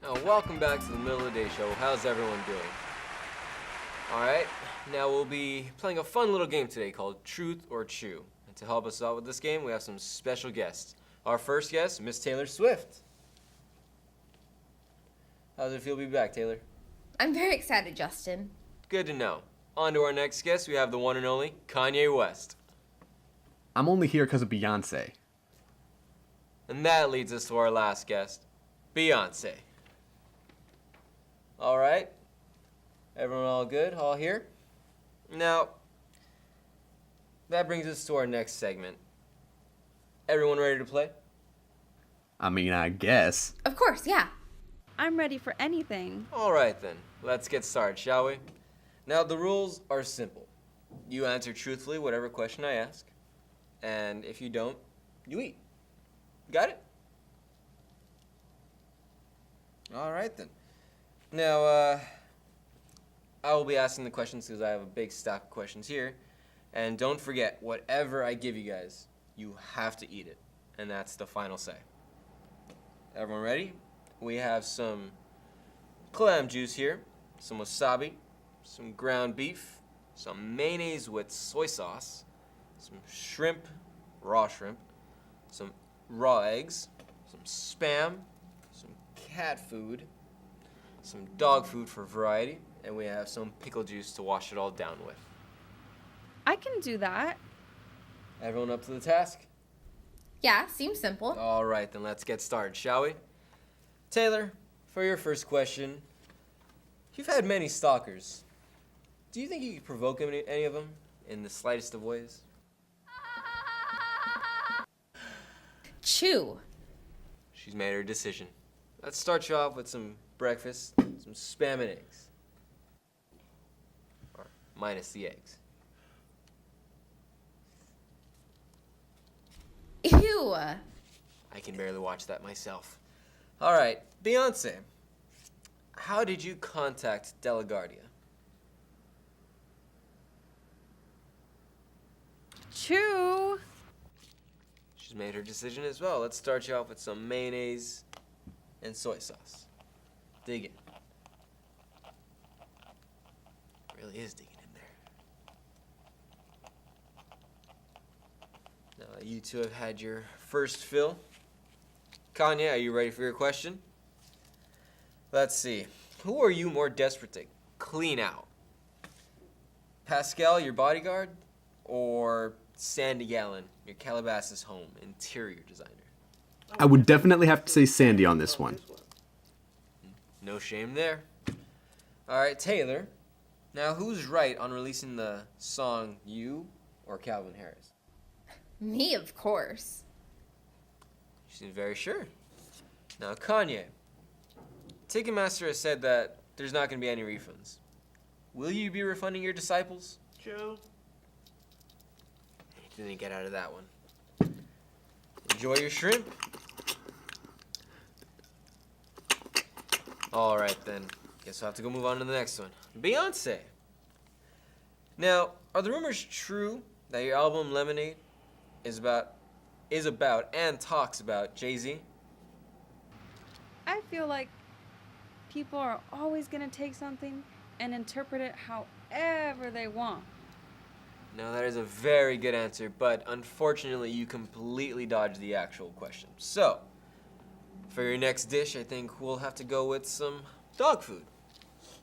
Welcome back to the Middle of the Day Show. How's everyone doing? Alright, now we'll be playing a fun little game today called Truth or Chew. And to help us out with this game, we have some special guests. Our first guest, Miss Taylor Swift. How does it feel to be back, Taylor? I'm very excited, Justin. Good to know. On to our next guest, we have the one and only Kanye West. I'm only here because of Beyonce. And that leads us to our last guest, Beyonce. All right. Everyone all good? All here? Now, that brings us to our next segment. Everyone ready to play? I mean, I guess. Of course, yeah. I'm ready for anything. All right then. Let's get started, shall we? Now, the rules are simple. You answer truthfully whatever question I ask. And if you don't, you eat. Got it? All right then. Now, I will be asking the questions because I have a big stack of questions here. And don't forget, whatever I give you guys, you have to eat it. And that's the final say. Everyone ready? We have some clam juice here, some wasabi, some ground beef, some mayonnaise with soy sauce, some shrimp, raw shrimp, some raw eggs, some Spam, some cat food, some dog food for variety, and we have some pickle juice to wash it all down with. I can do that. Everyone up to the task? Yeah, seems simple. All right, then let's get started, shall we? Taylor, for your first question, you've had many stalkers. Do you think you could provoke any of them in the slightest of ways? Chew. She's made her decision. Let's start you off with some breakfast, some Spam and eggs. Or minus the eggs. Ew. I can barely watch that myself. All right, Beyonce, how did you contact DeLaGuardia? Chew. She's made her decision as well. Let's start you off with some mayonnaise and soy sauce. Dig in. Really is digging in there. Now that you two have had your first fill, Kanye, are you ready for your question? Let's see. Who are you more desperate to clean out? Pascal, your bodyguard, or Sandy Gallen, your Calabasas home interior designer? I would definitely have to say Sandy on this one. No shame there. All right, Taylor. Now, who's right on releasing the song You or Calvin Harris? Me, of course. She seems very sure. Now, Kanye. Ticketmaster has said that there's not going to be any refunds. Will you be refunding your disciples? Joe. You didn't get out of that one. Enjoy your shrimp. All right, then. Guess I'll have to go move on to the next one. Beyonce. Now, are the rumors true that your album Lemonade is about and talks about Jay-Z? I feel like people are always going to take something and interpret it however they want. No, that is a very good answer, but unfortunately you completely dodged the actual question. So, for your next dish, I think we'll have to go with some dog food.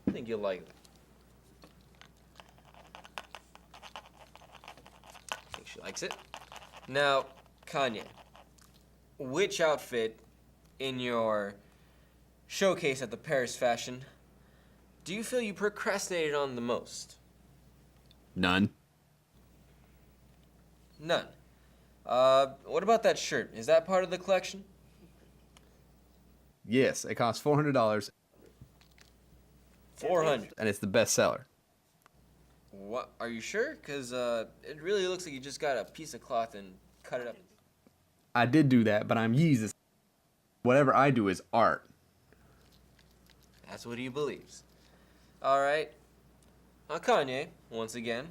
I think you'll like that. I think she likes it. Now, Kanye, which outfit in your showcase at the Paris Fashion do you feel you procrastinated on the most? None. None. What about that shirt? Is that part of the collection? Yes, it costs $400, 400. and it's the best seller. What? Are you sure? Because it really looks like you just got a piece of cloth and cut it up. I did do that, but I'm Yeezus. Whatever I do is art. That's what he believes. All right. Kanye, once again,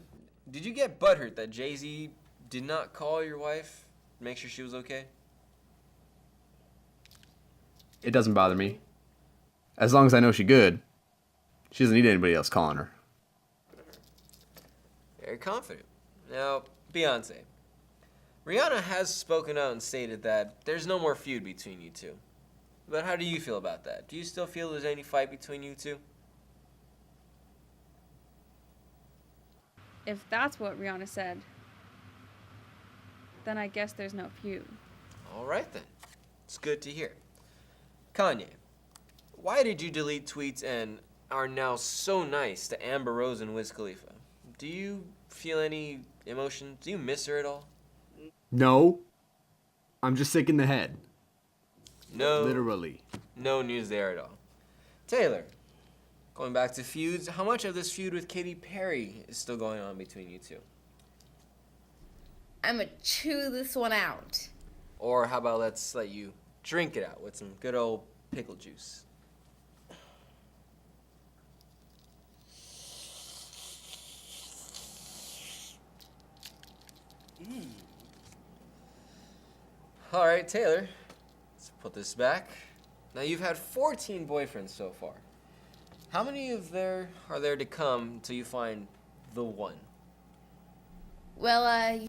did you get butthurt that Jay-Z did not call your wife, make sure she was okay? It doesn't bother me. As long as I know she good. She doesn't need anybody else calling her. Very confident. Now, Beyonce. Rihanna has spoken out and stated that there's no more feud between you two. But how do you feel about that? Do you still feel there's any fight between you two? If that's what Rihanna said, then I guess there's no feud. All right then. It's good to hear. Kanye, why did you delete tweets and are now so nice to Amber Rose and Wiz Khalifa? Do you feel any emotion? Do you miss her at all? No. I'm just sick in the head. No. Literally. No news there at all. Taylor, going back to feuds, how much of this feud with Katy Perry is still going on between you two? I'm gonna chew this one out. Or how about let's let you drink it out with some good old pickle juice? All right, Taylor, let's put this back. Now you've had 14 boyfriends so far. How many of there are there to come till you find the one? Well,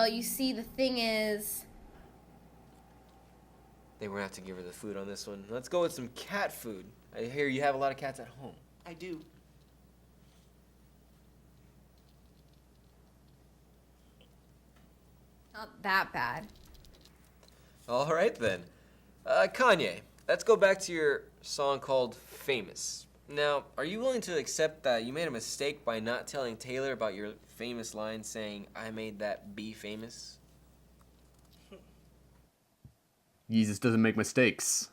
you see, the thing is, They were gonna have to give her the food on this one. Let's go with some cat food. I hear you have a lot of cats at home. I do. not that bad. All right then. Kanye, let's go back to your song called Famous. Now, are you willing to accept that you made a mistake by not telling Taylor about your famous line saying, I made that be famous? Jesus doesn't make mistakes.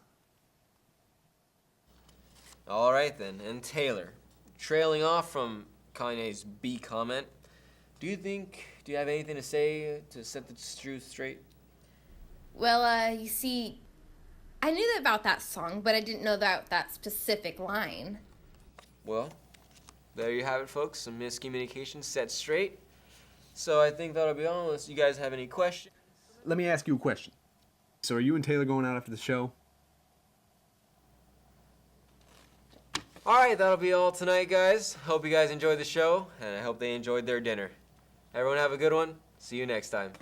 All right then. And Taylor, trailing off from Kanye's B comment, do you have anything to say to set the truth straight? Well, you see, I knew about that song, but I didn't know that specific line. Well, there you have it, folks. Some miscommunication set straight. So I think that'll be all unless you guys have any questions. Let me ask you a question. So are you and Taylor going out after the show? All right, that'll be all tonight, guys. Hope you guys enjoyed the show, and I hope they enjoyed their dinner. Everyone have a good one. See you next time.